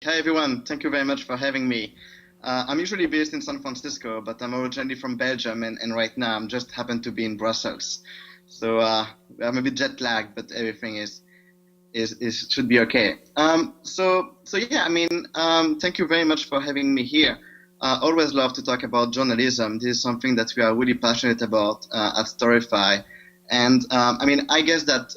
Hi everyone, thank you very much for having me. I'm usually based in San Francisco, but I'm originally from Belgium, and right now I'm just happen to be in Brussels. So I'm a bit jet lagged, but everything is should be okay. So yeah, thank you very much for having me here. Always love to talk about journalism. This is something that we are really passionate about at Storify, and I guess that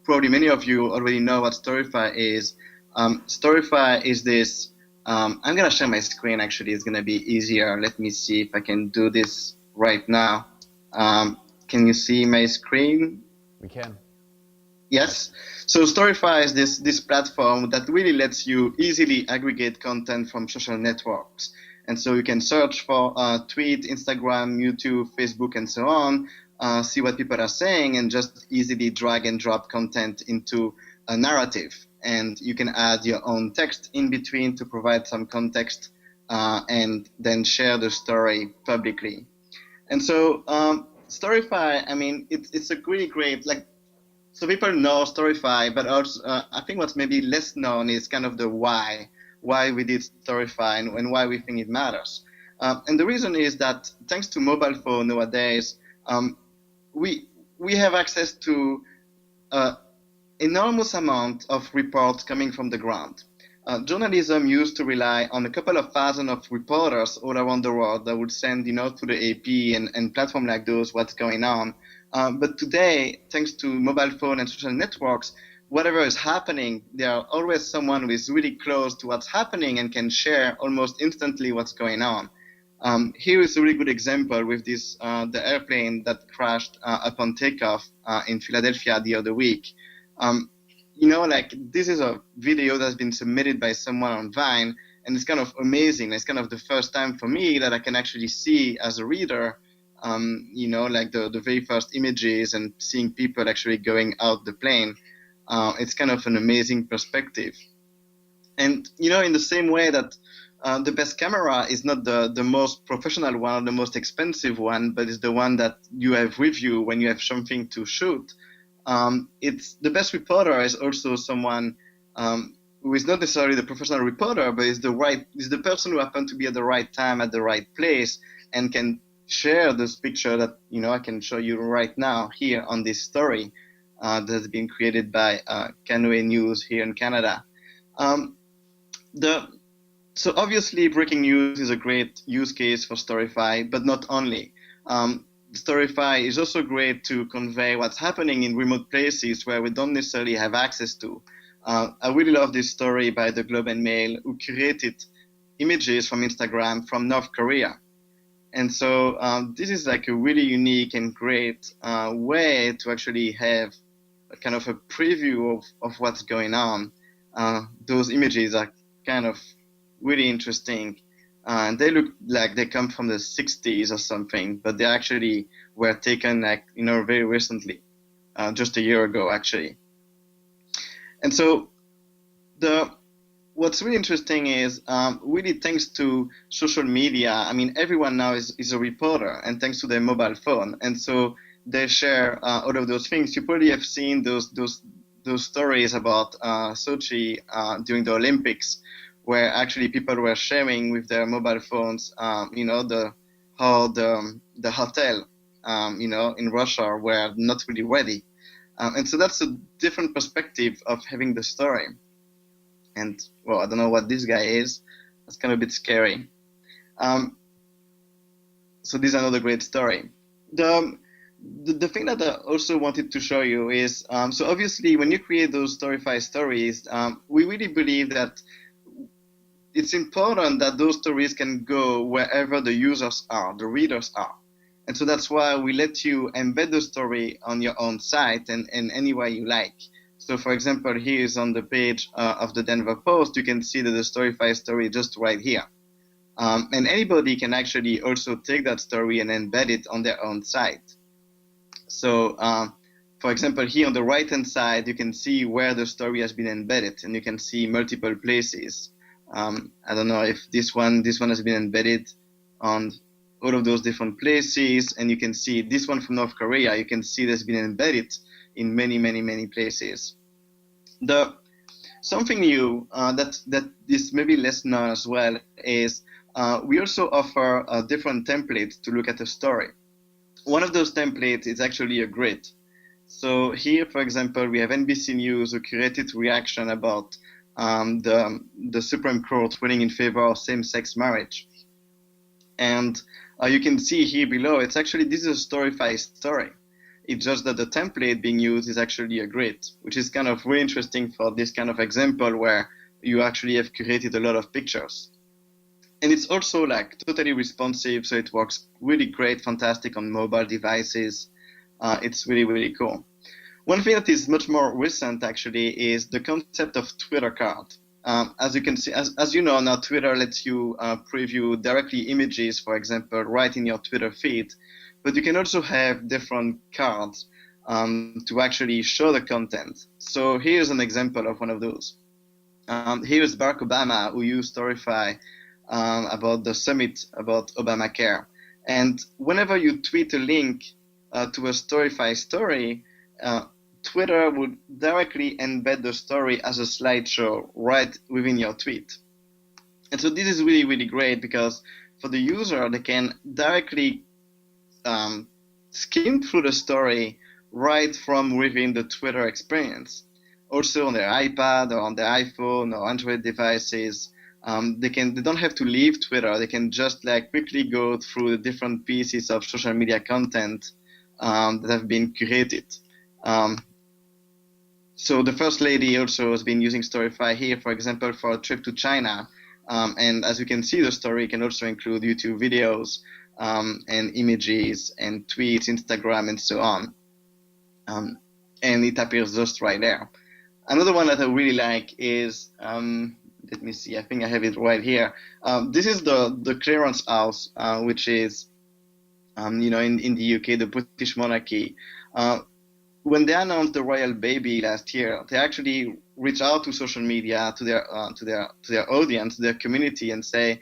probably many of you already know what Storify is. Storify is this. I'm gonna share my screen. Actually, it's gonna be easier. Let me see if I can do this right now. Can you see my screen? We can. Yes. So Storify is this platform that really lets you easily aggregate content from social networks. And so you can search for tweet, Instagram, YouTube, Facebook, and so on, see what people are saying, and just easily drag and drop content into a narrative. And you can add your own text in between to provide some context, and then share the story publicly. And so Storify, it's a really great, so people know Storify, but also I think what's maybe less known is kind of the why we did Storify and why we think it matters. And the reason is that thanks to mobile phone nowadays, we have access to enormous amount of reports coming from the ground. Journalism used to rely on a couple of thousand of reporters all around the world that would send, to the AP and platform like those what's going on. But today, thanks to mobile phone and social networks, whatever is happening, there are always someone who is really close to what's happening and can share almost instantly what's going on. Here is a really good example with this the airplane that crashed upon takeoff in Philadelphia the other week. This is a video that's been submitted by someone on Vine, and it's kind of amazing. It's kind of the first time for me that I can actually see as a reader, the very first images and seeing people actually going out the plane. It's kind of an amazing perspective. And, in the same way that the best camera is not the most professional one or the most expensive one, but is the one that you have with you when you have something to shoot. It's the best reporter is also someone who is not necessarily the professional reporter, but is the person who happened to be at the right time at the right place and can share this picture that I can show you right now here on this story that has been created by Canoe News here in Canada. So obviously breaking news is a great use case for Storify, but not only. Storify is also great to convey what's happening in remote places where we don't necessarily have access to. I really love this story by the Globe and Mail, who curated images from Instagram from North Korea. And so this is like a really unique and great way to actually have a kind of a preview of what's going on. Those images are kind of really interesting. They look like they come from the 60s or something, but they actually were taken very recently, just a year ago actually. And so what's really interesting is really thanks to social media, everyone now is a reporter, and thanks to their mobile phone. And so they share all of those things. You probably have seen those stories about Sochi during the Olympics, where actually people were sharing with their mobile phones, how the hotel, in Russia were not really ready. And so that's a different perspective of having the story. And, well, I don't know what this guy is. That's kind of a bit scary. So this is another great story. The thing that I also wanted to show you is, so obviously when you create those Storify stories, we really believe that it's important that those stories can go wherever the users are, the readers are. And so that's why we let you embed the story on your own site and anywhere you like. So for example, here is on the page of the Denver Post, you can see that the Storify story just right here. And anybody can actually also take that story and embed it on their own site. So for example, here on the right-hand side, you can see where the story has been embedded, and you can see multiple places. I don't know if this one has been embedded on all of those different places, and you can see this one from North Korea. You can see that's been embedded in many, many, many places. Something new that is maybe less known as well is we also offer different templates to look at a story. One of those templates is actually a grid. So here, for example, we have NBC News who curated reaction about the Supreme Court ruling in favor of same-sex marriage. And you can see here below, it's actually, this is a Storify story. It's just that the template being used is actually a grid, which is kind of really interesting for this kind of example where you actually have curated a lot of pictures. And it's also like totally responsive, so it works really great, fantastic on mobile devices. It's really, really cool. One thing that is much more recent actually is the concept of Twitter card. As you can see, as you know now, Twitter lets you preview directly images, for example, right in your Twitter feed. But you can also have different cards to actually show the content. So here's an example of one of those. Here's Barack Obama, who used Storify about the summit about Obamacare. And whenever you tweet a link to a Storify story, Twitter would directly embed the story as a slideshow right within your tweet. And so this is really, really great because for the user, they can directly skim through the story right from within the Twitter experience. Also on their iPad or on their iPhone or Android devices, they don't have to leave Twitter. They can just like quickly go through the different pieces of social media content that have been curated. So the First Lady also has been using Storify here, for example, for a trip to China. And as you can see, the story can also include YouTube videos and images and tweets, Instagram, and so on. And it appears just right there. Another one that I really like is, let me see, I think I have it right here. This is the Clearance House, which is, in the UK, the British monarchy. When they announced the royal baby last year, they actually reach out to social media, to their audience, their community, and say,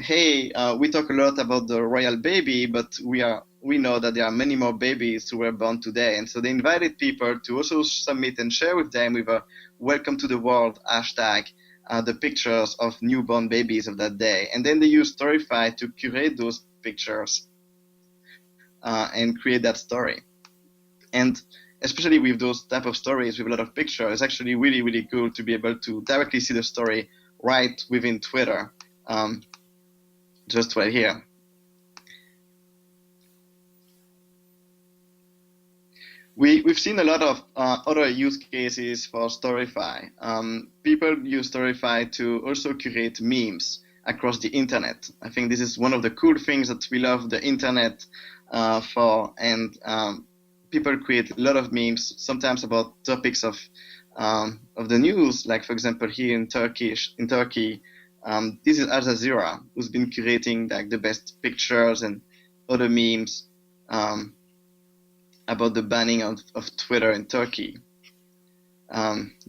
hey, we talk a lot about the royal baby, but we know that there are many more babies who were born today. And so they invited people to also submit and share with them with a welcome to the world hashtag, the pictures of newborn babies of that day. And then they used Storify to curate those pictures and create that story. And especially with those type of stories with a lot of pictures, it's actually really, really cool to be able to directly see the story right within Twitter, just right here. We've seen a lot of other use cases for Storify. People use Storify to also curate memes across the internet. I think this is one of the cool things that we love the internet for, and people create a lot of memes, sometimes about topics of the news, like for example here in Turkey, this is Al Jazeera, who's been curating like the best pictures and other memes about the banning of Twitter in Turkey.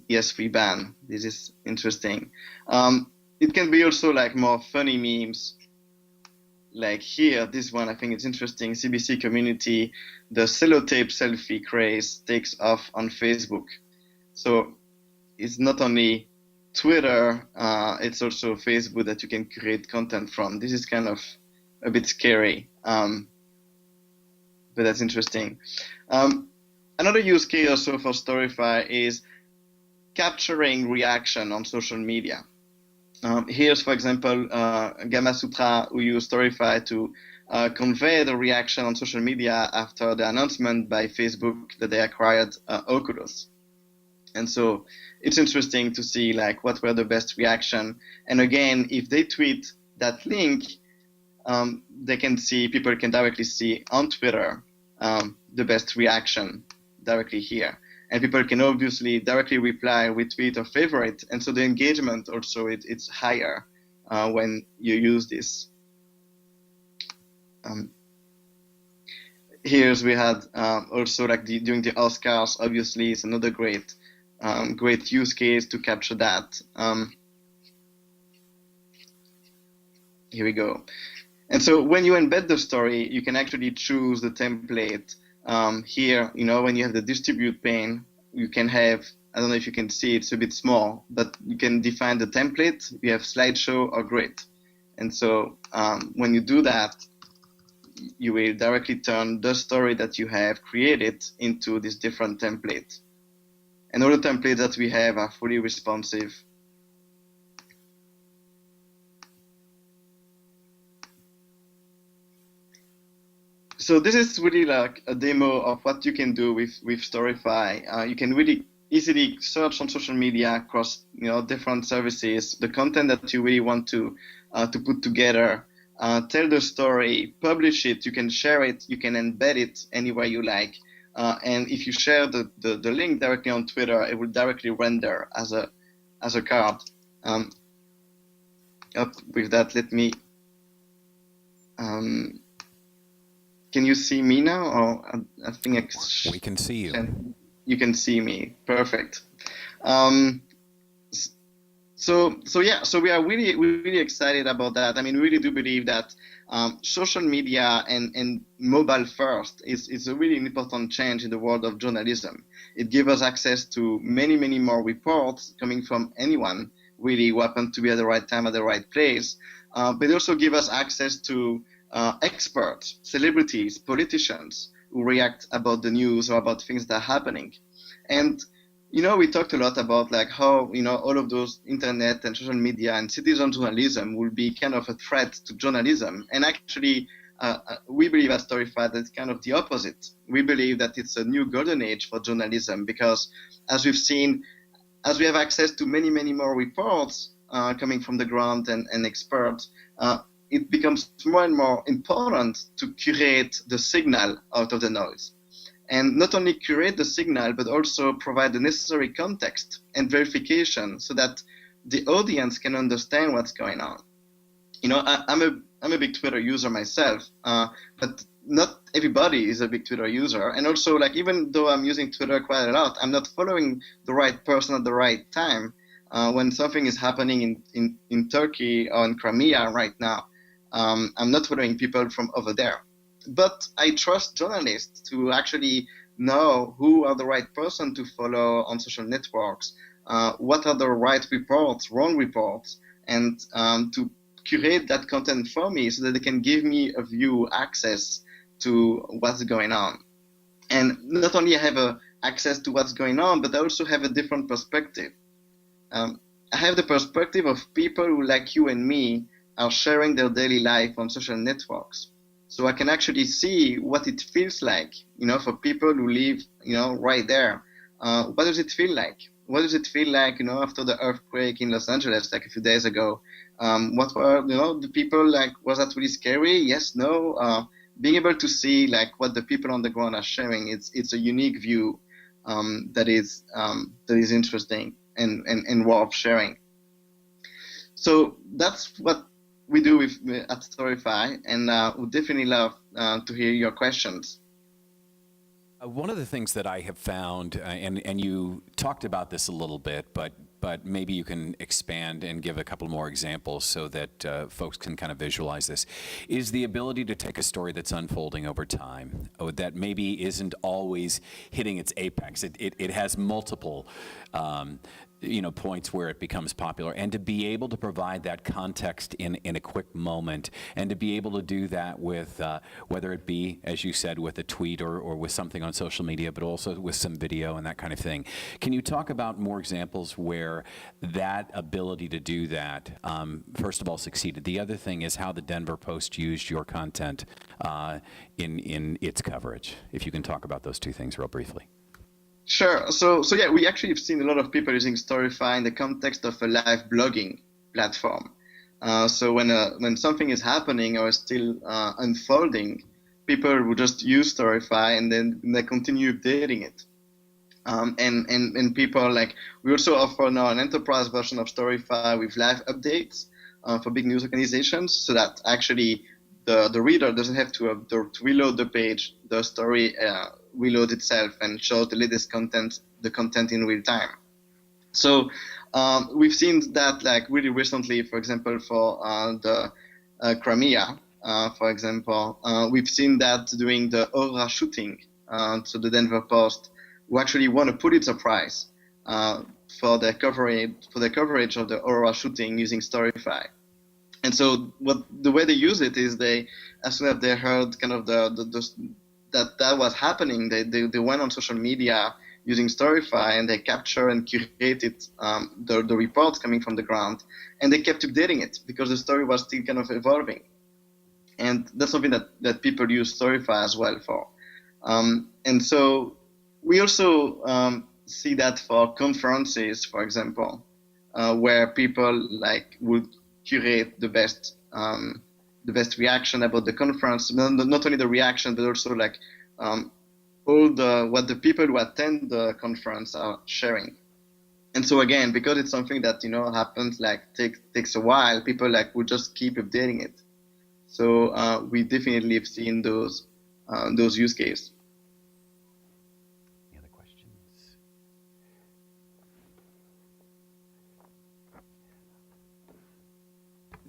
Yes, we ban. This is interesting. It can be also like more funny memes. Like here, this one, I think it's interesting. CBC community, the sellotape selfie craze takes off on Facebook. So it's not only Twitter, it's also Facebook that you can create content from. This is kind of a bit scary, but that's interesting. Another use case also for Storify is capturing reaction on social media. Here's, for example, Gamma Sutra, who used Storify to convey the reaction on social media after the announcement by Facebook that they acquired Oculus. And so it's interesting to see like what were the best reaction. And again, if they tweet that link, people can directly see on Twitter the best reaction directly here. And people can obviously directly reply, retweet, or favorite. And so the engagement also, it's higher when you use this. Here's we had also like during the Oscars, obviously, it's another great use case to capture that. Here we go. And so when you embed the story, you can actually choose the template. Here, when you have the distribute pane, you can have I don't know if you can see, it's a bit small, but you can define the template. You have slideshow or grid. And so when you do that, you will directly turn the story that you have created into this different template. And all the templates that we have are fully responsive. So this is really like a demo of what you can do with Storify. You can really easily search on social media across different services, the content that you really want to put together, tell the story, publish it, you can share it, you can embed it anywhere you like. And if you share the link directly on Twitter, it will directly render as a card. Up with that, let me. Can you see me now? Or I think we can see you. You can see me. Perfect. So we are really excited about that. I mean, we really do believe that social media and mobile first is a really important change in the world of journalism. It gives us access to many more reports coming from anyone really who happen to be at the right time at the right place. But it also gives us access to experts, celebrities, politicians who react about the news or about things that are happening. And we talked a lot about like how all of those internet and social media and citizen journalism will be kind of a threat to journalism. And actually, we believe at Storify that it's kind of the opposite. We believe that it's a new golden age for journalism because, as we've seen, as we have access to many more reports coming from the ground and experts, it becomes more and more important to curate the signal out of the noise. And not only curate the signal, but also provide the necessary context and verification so that the audience can understand what's going on. I'm a big Twitter user myself, but not everybody is a big Twitter user. And also, like, even though I'm using Twitter quite a lot, I'm not following the right person at the right time. When something is happening in Turkey or in Crimea right now, I'm not following people from over there. But I trust journalists to actually know who are the right person to follow on social networks, what are the right reports, wrong reports, and to curate that content for me so that they can give me a view, access to what's going on. And not only I have access to what's going on, but I also have a different perspective. I have the perspective of people who, like you and me, are sharing their daily life on social networks. So I can actually see what it feels like, for people who live, right there. What does it feel like? What does it feel like, after the earthquake in Los Angeles, like a few days ago? What were, the people like? Was that really scary? Yes, no. Being able to see like what the people on the ground are sharing, it's a unique view that is interesting and worth sharing. So that's what we do at Storify, and would definitely love to hear your questions. One of the things that I have found, and you talked about this a little bit, but maybe you can expand and give a couple more examples so that folks can kind of visualize this, is the ability to take a story that's unfolding over time, that maybe isn't always hitting its apex. It has multiple points where it becomes popular, and to be able to provide that context in a quick moment, and to be able to do that with whether it be, as you said, with a tweet or with something on social media, but also with some video and that kind of thing. Can you talk about more examples where that ability to do that, first of all, succeeded? The other thing is how the Denver Post used your content in its coverage. If you can talk about those two things real briefly. Sure. So yeah, we actually have seen a lot of people using Storify in the context of a live blogging platform. So when something is happening or is still unfolding, people will just use Storify and then they continue updating it. And people like, we also offer now an enterprise version of Storify with live updates for big news organizations, so that actually the reader doesn't have to reload the page. The story reload itself and shows the latest content, the content in real time. So we've seen that like really recently, for example, for the Crimea, for example, we've seen that during the Aurora shooting. So the Denver Post, who actually won a Pulitzer Prize for their coverage of the Aurora shooting using Storify. And so the way they use it is as soon as they heard kind of that was happening, they went on social media using Storify, and they captured and curated the reports coming from the ground, and they kept updating it because the story was still kind of evolving. And that's something that people use Storify as well for. And so we also see that for conferences, for example, where people would curate the best reaction about the conference. Not only the reaction, but also what the people who attend the conference are sharing. And so again, because it's something that happens takes a while, people will just keep updating it. So we definitely have seen those use cases. Any other questions?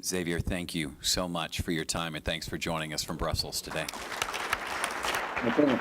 Xavier, thank you so much for your time, and thanks for joining us from Brussels today. No problem.